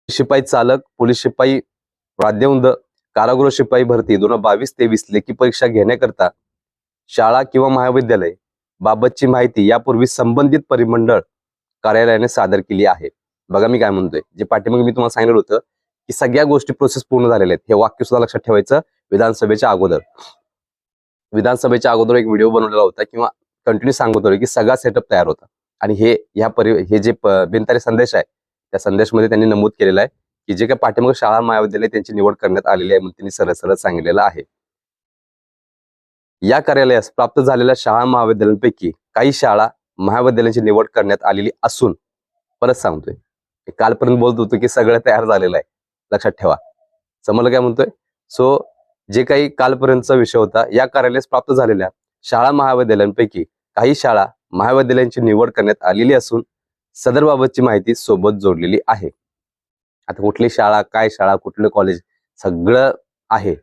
शिपाई चालक, पोलीस शिपाई वाद्यवृंद, कारागृह शिपाई भरती 2022-23 लेखी परीक्षा घेण्याकरता शाळा किंवा महाविद्यालय बाबतची माहिती यापूर्वी संबंधित परिमंडळ कार्यालयाने सादर केली आहे. बघा मी काय म्हणतोय, जे पाठीमागे मी तुम्हाला सांगितलं होतं की सगळ्या गोष्टी प्रोसेस पूर्ण झालेल्या आहेत. हे वाक्य सुद्धा लक्षात ठेवायचं. विधानसभेच्या अगोदर एक व्हिडिओ बनवलेला होता किंवा कंटिन्यू सांगत होतो की सगळा सेटअप तयार होता. आणि हे जे बिनतारी संदेश आहे त्या संदेशमध्ये त्यांनी नमूद केलेलं आहे की जे काही पाठीमागे शाळा महाविद्यालय त्यांची निवड करण्यात आलेली आहे म्हणून त्यांनी सरळ सरळ सांगितलेलं आहे. या कार्यालयास प्राप्त झालेल्या शाळा महाविद्यालयांपैकी काही शाळा महाविद्यालयांची निवड करण्यात आलेली असून, परत सांगतोय कालपर्यंत बोलत होतो की सगळं तयार झालेलं आहे. लक्षात ठेवा. समजलं काय म्हणतोय? सो जे काही कालपर्यंतचा विषय होता, या कार्यालयास प्राप्त झालेल्या शाळा महाविद्यालयांपैकी काही शाळा महाविद्यालयांची निवड करण्यात आलेली असून सदर बाबतची माहिती सोबत जोडलेली आहे. आता कुठली शाळा, काय शाळा, कुठलं कॉलेज सगळं आहे